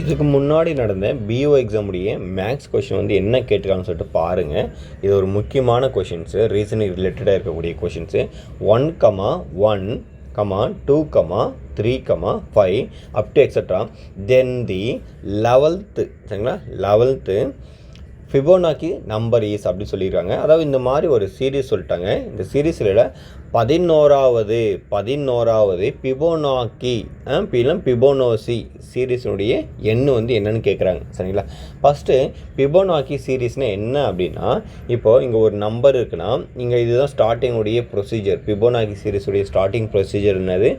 இதுக்கு முன்னாடி நடந்த பிஓ எக்ஸாமுடைய மேக்ஸ் கொஷின் வந்து என்ன கேட்டிருக்காங்கன்னு சொல்லிட்டு பாருங்கள். இது ஒரு முக்கியமான கொஷின்ஸு, ரீசனிங் ரிலேட்டடாக இருக்கக்கூடிய questions. 1, 2, 3, 5 up to extra. Then the 11th சரிங்களா, 11th ஃபிபோனாக்கி நம்பர் ஈஸ் அப்படி சொல்லியிருக்காங்க. அதாவது இந்த மாதிரி ஒரு சீரீஸ் சொல்லிட்டாங்க. இந்த சீரீஸில் 11வது ஃபிபோனாக்கி ஃபிபோனோசி சீரீஸினுடைய எண் வந்து என்னென்னு கேட்குறாங்க சரிங்களா. ஃபஸ்ட்டு ஃபிபோனாக்கி சீரீஸ்னால் என்ன அப்படின்னா, இப்போது இங்கே ஒரு நம்பர் இருக்குன்னா இங்கே இதுதான் ஸ்டார்டிங்குடைய ப்ரொசீஜர். ஃபிபோனாக்கி சீரீஸுடைய ஸ்டார்டிங் ப்ரொசீஜர் என்னது,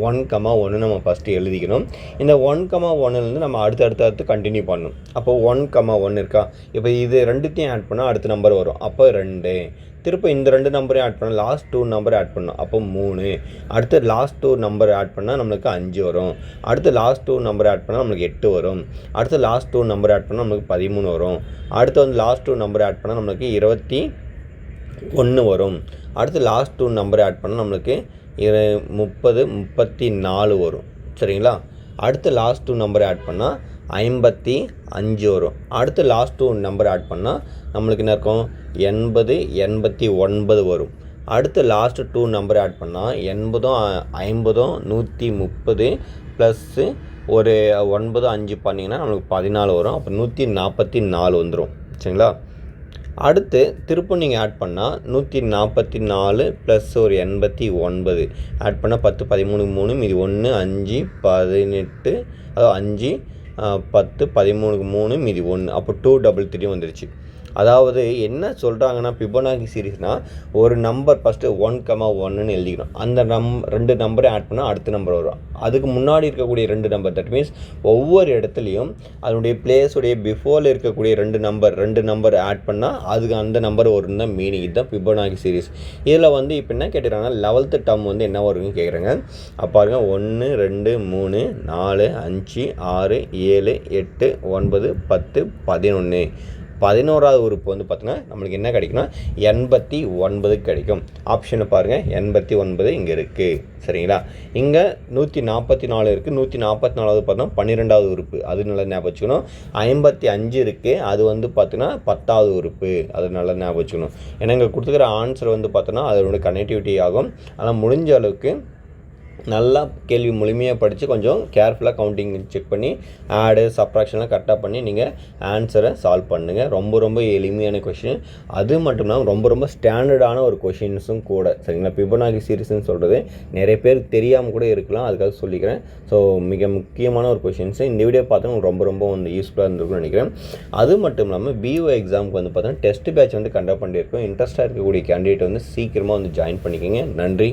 1, 1 நம்ம ஃபஸ்ட்டு எழுதிக்கணும். இந்த 1, 1லேருந்து நம்ம அடுத்து கண்டினியூ பண்ணணும். அப்போது 1, 1 இருக்கா, இப்போ இது ரெண்டுத்தையும் ஆட் பண்ணால் அடுத்த நம்பர் வரும், அப்போ 2. திரும்ப இந்த 2 நம்பரையும் ஆட் பண்ணால் லாஸ்ட் 2 நம்பரை ஆட் பண்ணணும், அப்போ 3. அடுத்து லாஸ்ட் 2 நம்பர் ஆட் பண்ணால் நம்மளுக்கு 5 வரும். அடுத்து லாஸ்ட் 2 நம்பர் ஆட் பண்ணால் நம்மளுக்கு 8 வரும். அடுத்து லாஸ்ட் 2 நம்பர் ஆட் பண்ணால் நம்மளுக்கு 13 வரும். அடுத்து வந்து லாஸ்ட் 2 நம்பர் ஆட் பண்ணால் நம்மளுக்கு 21 வரும். அடுத்து லாஸ்ட் 2 நம்பர் ஆட் பண்ணால் நம்மளுக்கு 30, 34 வரும் சரிங்களா. அடுத்து லாஸ்ட் 2 நம்பர் ஆட் பண்ணால் 55 வரும். அடுத்து லாஸ்ட் 2 நம்பர் ஆட் பண்ணால் நம்மளுக்கு என்ன இருக்கும், 80, 89 வரும். அடுத்து லாஸ்ட் 2 நம்பர் ஆட் பண்ணால் 80, 50, 130 ப்ளஸ்ஸு ஒரு 9, 5 பண்ணிங்கன்னா நம்மளுக்கு 14 வரும். அப்போ 144 வந்துடும் சரிங்களா. அடுத்து திரும்ப நீங்கள் ஆட் பண்ணால் 144 ப்ளஸ் ஒரு 89 ஆட் பண்ணால் 10, 13, 3 மீதி 1, 5, 18, அதாவது 5, 10, 13, 3 மீதி 1, அப்போ 233 வந்துருச்சு. அதாவது என்ன சொல்கிறாங்கன்னா, ஃபிபோனாக்கி சீரீஸ்னால் ஒரு நம்பர் ஃபஸ்ட்டு 1, 1ன்னு எழுதிக்கணும். அந்த 2 நம்பரை ஆட் பண்ணால் அடுத்த நம்பர் வரும். அதுக்கு முன்னாடி இருக்கக்கூடிய 2 நம்பர், தட் மீன்ஸ் ஒவ்வொரு இடத்துலையும் அதனுடைய பிளேஸுடைய பிஃபோரில் இருக்கக்கூடிய 2 நம்பர் ஆட் பண்ணால் அதுக்கு அந்த நம்பர் வரும்னு தான் மீனிங். இதுதான் ஃபிபோனாக்கி சீரீஸ். இதில் வந்து இப்போ என்ன கேட்டுக்கிறாங்கன்னா, 11th டேர்ம் வந்து என்ன வரும்னு கேட்குறாங்க. அப்போ பாருங்க, 1, 2, 3, 4, 5, 6, 7, 8, 9, 10, 11. 11வது உறுப்பு வந்து பார்த்தீங்கன்னா நம்மளுக்கு என்ன கிடைக்குன்னா 89 கிடைக்கும். ஆப்ஷனை பாருங்கள், 89 இங்கே இருக்குது சரிங்களா. இங்கே 144 இருக்குது. 144வது பார்த்தோன்னா 12வது உறுப்பு, அது நல்லா ஞாபகம் வச்சுக்கணும். 55 இருக்குது, அது வந்து பார்த்தீங்கன்னா 10வது உறுப்பு, அது நல்லா ஞாபகம் வச்சுக்கணும். ஏன்னா இங்கே கொடுத்துக்கிற ஆன்சர் வந்து பார்த்தோன்னா அதோட கனெக்டிவிட்டி ஆகும். ஆனால் முடிஞ்ச அளவுக்கு நல்லா கேள்வி முழுமையாக படித்து கொஞ்சம் கேர்ஃபுல்லாக கவுண்டிங் செக் பண்ணி ஆடு சப்ராக்ஷன்லாம் கரெக்டாக பண்ணி நீங்கள் ஆன்சரை சால்வ் பண்ணுங்கள். ரொம்ப எளிமையான கொஷின், அது மட்டும் இல்லாமல் ரொம்ப ஸ்டாண்டர்டான ஒரு கொஷின்ஸும் கூட சரிங்களா. ஃபிபோனாக்கி சீரீஸ்ன்னு சொல்கிறது நிறைய பேர் தெரியாமல் கூட இருக்கலாம், அதுக்காக சொல்லிக்கிறேன். ஸோ மிக முக்கியமான ஒரு கொஷின்ஸு. இந்த வீடியோ பார்த்தா ரொம்ப வந்து யூஸ்ஃபுல்லாக இருந்திருக்கும்னு நினைக்கிறேன். அது மட்டும் இல்லாமல் பிஓ எக்ஸாமுக்கு வந்து பார்த்தோன்னா டெஸ்ட் பேட்ச் வந்து கண்டக்ட் பண்ணியிருக்கோம். இன்ட்ரெஸ்ட்டாக இருக்கக்கூடிய கேண்டிடேட் வந்து சீக்கிரமாக வந்து ஜாயின் பண்ணிக்கோங்க. நன்றி.